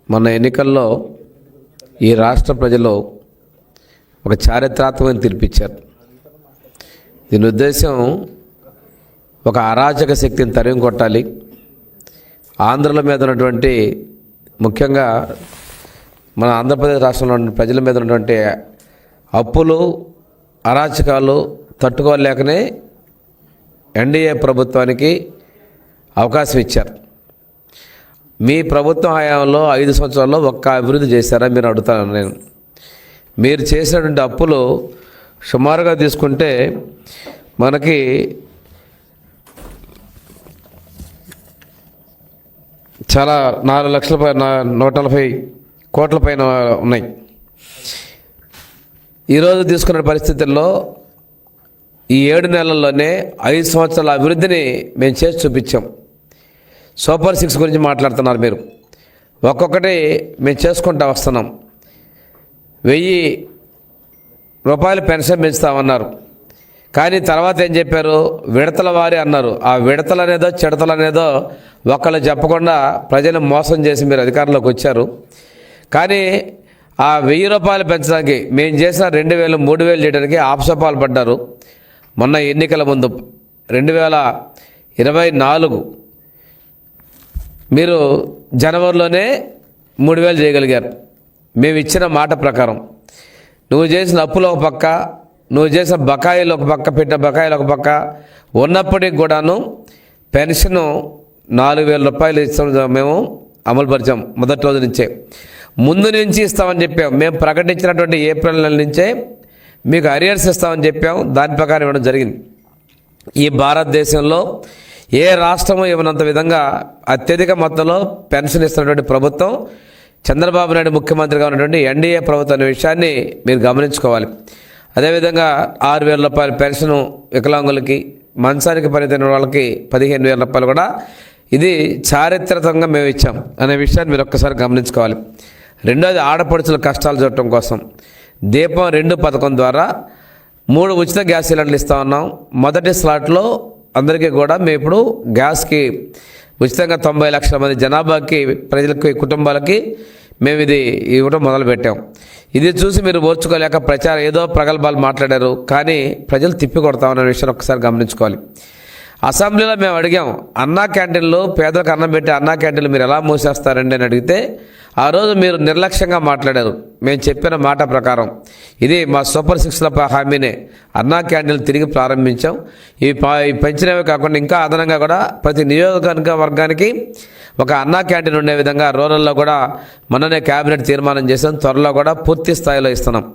మొన్న ఎన్నికల్లో ఈ రాష్ట్ర ప్రజలు ఒక చారిత్రాత్మకమైన తీర్పిచ్చారు. దీని ఉద్దేశం ఒక అరాచక శక్తిని తరిమి కొట్టాలి, ఆంధ్రుల మీద ఉన్నటువంటి ముఖ్యంగా మన ఆంధ్రప్రదేశ్ రాష్ట్రంలో ఉన్న ప్రజల మీద ఉన్నటువంటి అప్పులు అరాచకాలు తట్టుకోలేకనే ఎన్డీఏ ప్రభుత్వానికి అవకాశం ఇచ్చారు. మీ ప్రభుత్వం హయాంలో 5 సంవత్సరాల్లో ఒక్క అభివృద్ధి చేశారా మీరు అడుగుతాను నేను. మీరు చేసినటువంటి అప్పులు సుమారుగా తీసుకుంటే మనకి చాలా 4,140 కోట్ల పైన ఉన్నాయి. ఈరోజు తీసుకున్న పరిస్థితుల్లో ఈ 7 నెలల్లోనే 5 సంవత్సరాల అభివృద్ధిని మేము చేసి చూపించాం. సూపర్ 6 గురించి మాట్లాడుతున్నారు మీరు. ఒక్కొక్కటి మేము చేసుకుంటూ వస్తున్నాం. 1000 రూపాయలు పెన్షన్ పెంచుతామన్నారు. కానీ తర్వాత ఏం చెప్పారు? విడతల వారి అన్నారు. ఆ విడతలనేదో చిడతలనేదో ఒకళ్ళు చెప్పకుండా ప్రజలు మోసం చేసి మీరు అధికారంలోకి వచ్చారు. కానీ ఆ 1000 రూపాయలు పెంచడానికి మేము చేసిన 2,000 3,000 చేయడానికి ఆప్సపాలు పడ్డారు. మొన్న ఎన్నికల ముందు 2024 మీరు జనవరిలోనే 3,000 చేయగలిగారు. మేము ఇచ్చిన మాట ప్రకారం నువ్వు చేసిన అప్పులు ఒక పక్క, నువ్వు చేసిన బకాయిలు ఒక పక్క, పెట్టిన బకాయిలు ఒక పక్క ఉన్నప్పటికి కూడాను పెన్షను 4,000 రూపాయలు ఇస్తాం మేము అమలుపరిచాం. మొదటి రోజు నుంచే ముందు నుంచి ఇస్తామని చెప్పాం. మేము ప్రకటించినటువంటి ఏప్రిల్ నెల నుంచే మీకు అరియర్స్ ఇస్తామని చెప్పాం. దాని ప్రకారం ఇవ్వడం జరిగింది. ఈ భారతదేశంలో ఏ రాష్ట్రము ఇవ్వనంత విధంగా అత్యధిక మొత్తంలో పెన్షన్ ఇస్తున్నటువంటి ప్రభుత్వం చంద్రబాబు నాయుడు ముఖ్యమంత్రిగా ఉన్నటువంటి ఎన్డీఏ ప్రభుత్వం అనే విషయాన్ని మీరు గమనించుకోవాలి. అదేవిధంగా 6,000 రూపాయల పెన్షను వికలాంగులకి, మంచానికి పనితీరిన వాళ్ళకి 15,000 రూపాయలు కూడా ఇది చారిత్రకంగా మేము ఇచ్చాం అనే విషయాన్ని మీరు ఒక్కసారి గమనించుకోవాలి. రెండోది ఆడపడుచుల కష్టాలు చూడటం కోసం దీపం 2 పథకం ద్వారా 3 ఉచిత గ్యాస్ సిలిండర్లు ఇస్తా ఉన్నాం. మొదటి స్లాట్లో అందరికీ కూడా మేము ఇప్పుడు గ్యాస్కి ఉచితంగా 90 లక్షల మంది జనాభాకి ప్రజలకి కుటుంబాలకి మేము ఇది ఇవ్వడం మొదలుపెట్టాం. ఇది చూసి మీరు ఓర్చుకోలేక ఏదో ప్రగల్భాలు మాట్లాడారు. కానీ ప్రజలు తిప్పి కొడతామన్న విషయాన్ని ఒకసారి గమనించుకోవాలి. అసెంబ్లీలో మేము అడిగాం, అన్నా క్యాంటీన్లు పేదలకు అన్నం పెట్టి అన్నా క్యాంటీన్లు మీరు ఎలా మూసేస్తారండి అని అడిగితే ఆ రోజు మీరు నిర్లక్ష్యంగా మాట్లాడారు. మేము చెప్పిన మాట ప్రకారం ఇది మా సూపర్ 6ల హామీనే. అన్నా క్యాంటీన్లు తిరిగి ప్రారంభించాం. ఈ పెంచినవి కాకుండా ఇంకా అదనంగా కూడా ప్రతి నియోజకవర్గానికి ఒక అన్నా క్యాంటీన్ ఉండే విధంగా రూరల్లో కూడా మొన్ననే క్యాబినెట్ తీర్మానం చేసాం. త్వరలో కూడా పూర్తి స్థాయిలో ఇస్తున్నాం.